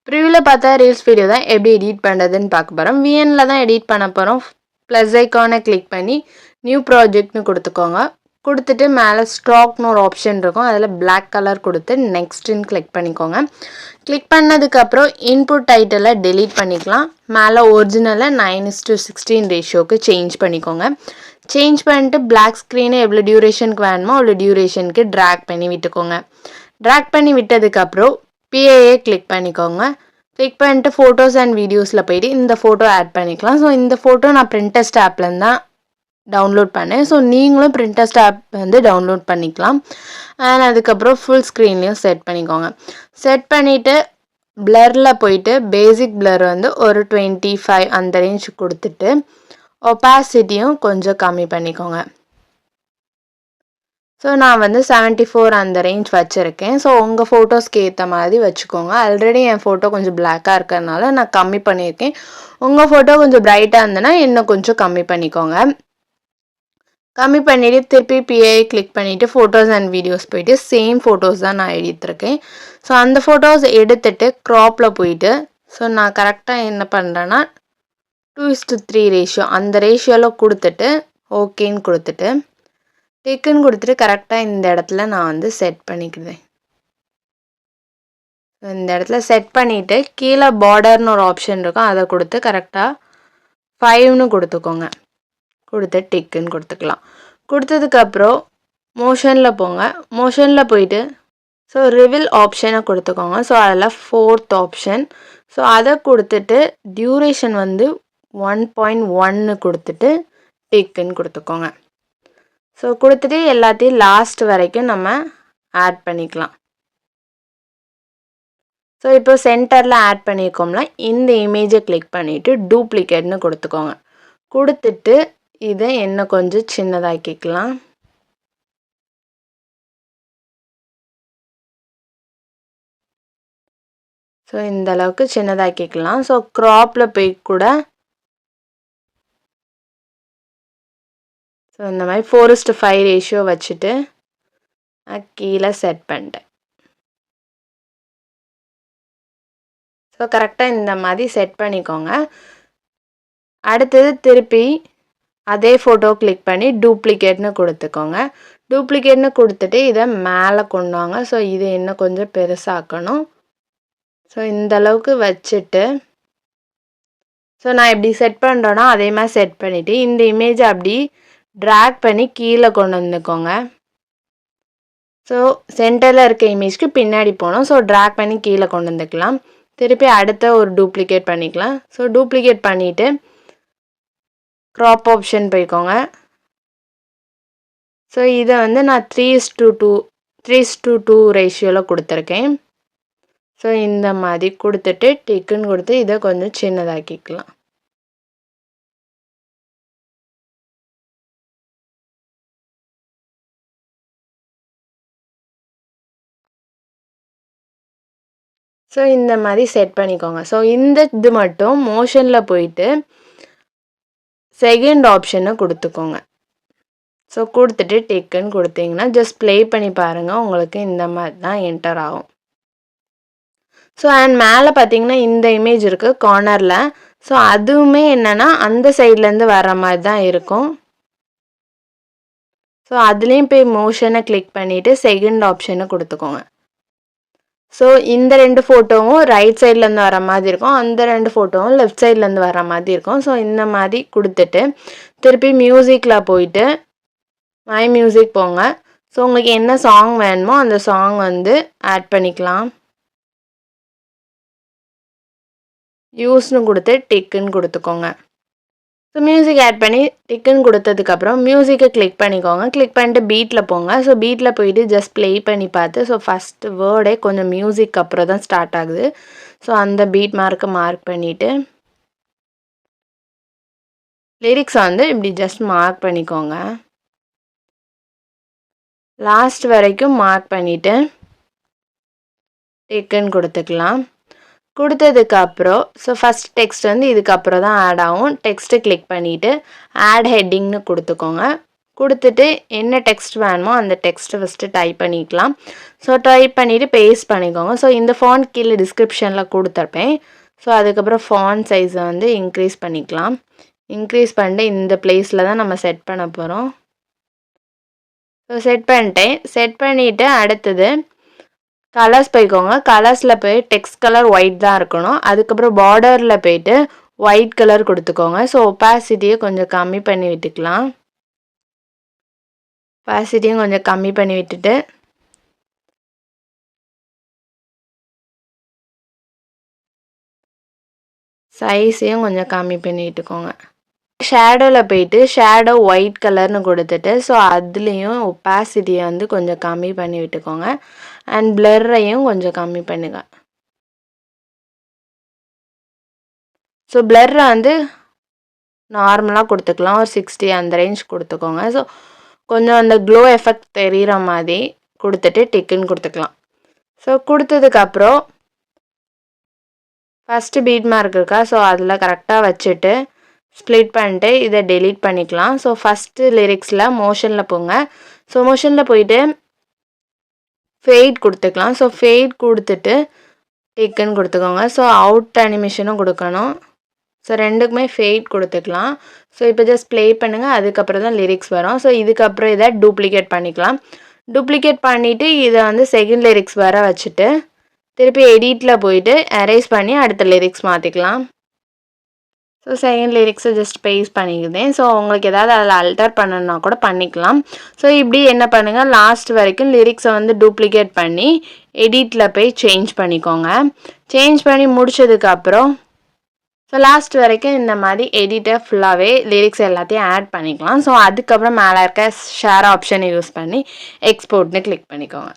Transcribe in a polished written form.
ப்ரிவியூல பார்த்தா reels video தான் எப்படி எடிட் பண்ணுறதுன்னு பார்க்க போகிறோம். VNல தான் எடிட் பண்ண போகிறோம். ப்ளஸ் ஐக்கானை கிளிக் பண்ணி நியூ ப்ராஜெக்ட்னு கொடுத்துக்கோங்க. கொடுத்துட்டு மேலே ஸ்டாக்னு ஒரு ஆப்ஷன் இருக்கும். அதில் பிளாக் கலர் கொடுத்து நெக்ஸ்ட்டுன்னு கிளிக் பண்ணிக்கோங்க. கிளிக் பண்ணதுக்கப்புறம் இன்புட் டைட்டிலை டெலீட் பண்ணிக்கலாம். மேலே ஒரிஜினலை 9:16 ரேஷியோவுக்கு சேஞ்ச் பண்ணிக்கோங்க. சேஞ்ச் பண்ணிட்டு பிளாக் ஸ்க்ரீனை எவ்வளோ டியூரேஷனுக்கு வேணுமோ அவ்வளோ டியூரேஷனுக்கு ட்ராக் பண்ணி விட்டுக்கோங்க. ட்ராக் பண்ணி விட்டதுக்கப்புறம் PAயை கிளிக் பண்ணிக்கோங்க. கிளிக் பண்ணிட்டு ஃபோட்டோஸ் அண்ட் வீடியோஸில் போய்ட்டு இந்த ஃபோட்டோ ஆட் பண்ணிக்கலாம். ஸோ இந்த ஃபோட்டோ நான் பிரிண்டஸ்ட் ஆப்லேருந்து தான் டவுன்லோட் பண்ணேன். ஸோ நீங்களும் பிரிண்டஸ்ட் ஆப் வந்து டவுன்லோட் பண்ணிக்கலாம். அண்ட் அதுக்கப்புறம் ஃபுல் ஸ்க்ரீன்லேயும் செட் பண்ணிக்கோங்க. செட் பண்ணிவிட்டு பிளரில் போயிட்டு பேசிக் பிளர் வந்து ஒரு 25 அந்த ரேஞ்ச் கொடுத்துட்டு ஒப்பாசிட்டியும் கொஞ்சம் கம்மி பண்ணிக்கோங்க. ஸோ நான் வந்து 74 அந்த ரேஞ்ச் வச்சுருக்கேன். ஸோ உங்கள் ஃபோட்டோஸ்க்கு ஏற்ற மாதிரி வச்சுக்கோங்க. ஆல்ரெடி என் ஃபோட்டோ கொஞ்சம் பிளாக்காக இருக்கிறதுனால நான் கம்மி பண்ணியிருக்கேன். உங்கள் ஃபோட்டோ கொஞ்சம் பிரைட்டாக இருந்ததுன்னா இன்னும் கொஞ்சம் கம்மி பண்ணிக்கோங்க. கம்மி பண்ணிவிட்டு திருப்பி PAயை கிளிக் பண்ணிவிட்டு ஃபோட்டோஸ் அண்ட் வீடியோஸ் போயிட்டு சேம் ஃபோட்டோஸ் தான் நான் எடுத்திருக்கேன். ஸோ அந்த ஃபோட்டோஸ் எடுத்துகிட்டு க்ராப்பில் போயிட்டு ஸோ நான் கரெக்டாக என்ன பண்ணுறேன்னா 2:3 ரேஷியோ அந்த ரேஷியோவில் கொடுத்துட்டு ஓகேன்னு கொடுத்துட்டு டிக்குன்னு கொடுத்துட்டு கரெக்டாக இந்த இடத்துல நான் வந்து செட் பண்ணிக்கிறேன். இந்த இடத்துல செட் பண்ணிவிட்டு கீழே பார்டர்னு ஒரு ஆப்ஷன் இருக்கும். அதை கொடுத்து கரெக்டாக 5ன்னு கொடுத்துக்கோங்க. கொடுத்து டிக்குன்னு கொடுத்துக்கலாம். கொடுத்ததுக்கப்புறம் மோஷனில் போங்க. மோஷனில் போயிட்டு ஸோ ரிவில் ஆப்ஷனை கொடுத்துக்கோங்க. ஸோ அதில் 4th ஆப்ஷன். ஸோ அதை கொடுத்துட்டு டியூரேஷன் வந்து 1.1 கொடுத்துட்டு டிக்குன்னு கொடுத்துக்கோங்க. ஸோ கொடுத்துட்டு எல்லாத்தையும் லாஸ்ட் வரைக்கும் நம்ம ஆட் பண்ணிக்கலாம். ஸோ இப்போ சென்டரில் ஆட் பண்ணியிருக்கோம்ல இந்த இமேஜை கிளிக் பண்ணிவிட்டு டூப்ளிகேட்னு கொடுத்துக்கோங்க. கொடுத்துட்டு இதை இன்னும் கொஞ்சம் சின்னதாக்கிக்கலாம். ஸோ இந்த அளவுக்கு சின்னதாக்கிக்கலாம். ஸோ க்ராப்பில் போய் கூட ஸோ இந்த மாதிரி 4:5 ரேஷியோ வச்சுட்டு கீழே செட் பண்ணிட்டேன். ஸோ கரெக்டாக இந்த மாதிரி செட் பண்ணிக்கோங்க. அடுத்தது திருப்பி அதே ஃபோட்டோ கிளிக் பண்ணி டூப்ளிகேட்னு கொடுத்துக்கோங்க. டூப்ளிகேட்னு கொடுத்துட்டு இதை மேலே கொண்டு வாங்க. ஸோ இது இன்னும் கொஞ்சம் பெருசாக்கணும். ஸோ இந்த அளவுக்கு வச்சுட்டு ஸோ நான் எப்படி செட் பண்ணுறேன்னா அதே மாதிரி செட் பண்ணிவிட்டு இந்த இமேஜை அப்படி ட்ராக் பண்ணி கீழே கொண்டு வந்துக்கோங்க. ஸோ சென்டரில் இருக்க இமேஜ்க்கு பின்னாடி போகணும். ஸோ ட்ராக் பண்ணி கீழே கொண்டு வந்துக்கலாம். திருப்பி அடுத்த ஒரு டூப்ளிகேட் பண்ணிக்கலாம். ஸோ டூப்ளிகேட் பண்ணிவிட்டு க்ராப் ஆப்ஷன் போய்க்கோங்க. ஸோ இதை வந்து நான் 3:2 ரேஷியோவில் கொடுத்துருக்கேன். ஸோ இந்த மாதிரி கொடுத்துட்டு டிக்குன்னு கொடுத்து இதை கொஞ்சம் சின்னதாக்கிக்கலாம். ஸோ இந்த மாதிரி செட் பண்ணிக்கோங்க. ஸோ இந்த இது மட்டும் மோஷனில் போயிட்டு செகண்ட் ஆப்ஷனை கொடுத்துக்கோங்க. ஸோ கொடுத்துட்டு டிக்குன்னு கொடுத்தீங்கன்னா ஜஸ்ட் ப்ளே பண்ணி பாருங்கள். உங்களுக்கு இந்த மாதிரி தான் என்டர் ஆகும். ஸோ அண்ட் மேலே பார்த்தீங்கன்னா இந்த இமேஜ் இருக்குது கார்னரில். ஸோ அதுவுமே என்னென்னா அந்த சைட்லேருந்து வர மாதிரி தான் இருக்கும். ஸோ அதுலேயும் போய் மோஷனை கிளிக் பண்ணிவிட்டு செகண்ட் ஆப்ஷனை கொடுத்துக்கோங்க. ஸோ இந்த 2 ஃபோட்டோவும் ரைட் சைட்லேருந்து வர மாதிரி இருக்கும். அந்த 2 ஃபோட்டோவும் லெஃப்ட் சைட்லேருந்து வர மாதிரி இருக்கும். ஸோ இந்த மாதிரி கொடுத்துட்டு திருப்பி மியூசிக்கில் போயிட்டு மை மியூசிக் போங்க. ஸோ உங்களுக்கு என்ன சாங் வேணுமோ அந்த சாங் வந்து ஆட் பண்ணிக்கலாம். யூஸ்னு கொடுத்து டிக்குன்னு கொடுத்துக்கோங்க. ஸோ மியூசிக் ஆட் பண்ணி டிக்குன்னு கொடுத்ததுக்கப்புறம் மியூசிக்கை கிளிக் பண்ணிக்கோங்க. கிளிக் பண்ணிட்டு பீட்டில் போங்க. ஸோ பீட்டில் போயிட்டு ஜஸ்ட் ப்ளே பண்ணி பார்த்து ஸோ ஃபஸ்ட்டு வேர்டே கொஞ்சம் மியூசிக் அப்புறம் தான் ஸ்டார்ட் ஆகுது. ஸோ அந்த பீட் மார்க்கை மார்க் பண்ணிவிட்டு லிரிக்ஸை வந்து இப்படி ஜஸ்ட் மார்க் பண்ணிக்கோங்க. லாஸ்ட் வரைக்கும் மார்க் பண்ணிவிட்டு டிக்குன்னு கொடுத்துக்கலாம். கொடுத்ததுக்கப்புறம் ஸோ ஃபஸ்ட் டெக்ஸ்ட் வந்து இதுக்கப்புறம் தான் ஆட் ஆகும். டெக்ஸ்ட்டு கிளிக் பண்ணிவிட்டு ஆட் ஹெட்டிங்னு கொடுத்துக்கோங்க. கொடுத்துட்டு என்ன டெக்ஸ்ட் வேணுமோ அந்த டெக்ஸ்ட்டை ஃபஸ்ட்டு டைப் பண்ணிக்கலாம். ஸோ டைப் பண்ணிவிட்டு பேஸ்ட் பண்ணிக்கோங்க. ஸோ இந்த ஃபாண்ட் கீழே டிஸ்கிரிப்ஷனில் கொடுத்துருப்பேன். ஸோ அதுக்கப்புறம் ஃபாண்ட் சைஸை வந்து இன்க்ரீஸ் பண்ணிக்கலாம். இன்க்ரீஸ் பண்ணிட்டு இந்த பிளேஸில் தான் நம்ம செட் பண்ண போகிறோம். ஸோ செட் பண்ணிட்டேன். செட் பண்ணிவிட்டு அடுத்தது கலர்ஸ் போய்க்கோங்க. கலர்ஸில் போய் டெக்ஸ்ட் கலர் ஒயிட் தான் இருக்கணும். அதுக்கப்புறம் பார்டரில் போய்ட்டு ஒயிட் கலர் கொடுத்துக்கோங்க. ஸோ ஒப்பாசிட்டியை கொஞ்சம் கம்மி பண்ணி விட்டுக்கலாம். ஒப்பாசிட்டியும் கொஞ்சம் கம்மி பண்ணி விட்டுட்டு சைஸையும் கொஞ்சம் கம்மி பண்ணி விட்டுக்கோங்க. ஷேடோவில் போயிட்டு ஷேடோ ஒயிட் கலர்னு கொடுத்துட்டு ஸோ அதுலேயும் ஒப்பாசிட்டியை வந்து கொஞ்சம் கம்மி பண்ணி விட்டுக்கோங்க. அண்ட் பிளர்ரையும் கொஞ்சம் கம்மி பண்ணுங்க. ஸோ பிளர்ரை வந்து நார்மலாக கொடுத்துக்கலாம். ஒரு 60 அந்த ரேஞ்ச் கொடுத்துக்கோங்க. ஸோ கொஞ்சம் அந்த க்ளோ எஃபெக்ட் தெரிகிற மாதிரி கொடுத்துட்டு டிக்குன்னு கொடுத்துக்கலாம். ஸோ கொடுத்ததுக்கப்புறம் ஃபஸ்ட்டு பீட் மார்க் இருக்கா, ஸோ அதில் கரெக்டாக வச்சுட்டு ஸ்ப்ளிட் பண்ணிட்டு இதை டெலீட் பண்ணிக்கலாம். ஸோ ஃபஸ்ட்டு லிரிக்ஸில் மோஷனில் போங்க. ஸோ மோஷனில் போயிட்டு ஃபேட் கொடுத்துக்கலாம். ஸோ ஃபேட் கொடுத்துட்டு டிக்குன்னு கொடுத்துக்கோங்க. ஸோ அவுட் அனிமேஷனும் கொடுக்கணும். ஸோ ரெண்டுக்குமே ஃபேட் கொடுத்துக்கலாம். ஸோ இப்போ ஜஸ்ட் ப்ளே பண்ணுங்கள். அதுக்கப்புறம் தான் லிரிக்ஸ் வரும். ஸோ இதுக்கப்புறம் இதை டூப்ளிகேட் பண்ணிக்கலாம். டூப்ளிகேட் பண்ணிவிட்டு இதை வந்து செகண்ட் லிரிக்ஸ் வர வச்சுட்டு திருப்பி எடிட்டில் போயிட்டு எரேஸ் பண்ணி அடுத்த லிரிக்ஸ் மாற்றிக்கலாம். ஸோ செகண்ட் லிரிக்ஸை ஜஸ்ட் பேஸ்ட் பண்ணிக்கிட்டேன். ஸோ உங்களுக்கு ஏதாவது அதில் அல்டர் பண்ணணுன்னா கூட பண்ணிக்கலாம். ஸோ இப்படி என்ன பண்ணுங்கள், லாஸ்ட் வரைக்கும் லிரிக்ஸை வந்து டூப்ளிகேட் பண்ணி எடிட்டில் போய் சேஞ்ச் பண்ணிக்கோங்க. சேஞ்ச் பண்ணி முடிச்சதுக்கப்புறம் ஸோ லாஸ்ட் வரைக்கும் இந்த மாதிரி எடிட்டை ஃபுல்லாகவே லிரிக்ஸ் எல்லாத்தையும் ஆட் பண்ணிக்கலாம். ஸோ அதுக்கப்புறம் மேலே இருக்க ஷேர் ஆப்ஷனை யூஸ் பண்ணி எக்ஸ்போர்ட்னு கிளிக் பண்ணிக்கோங்க.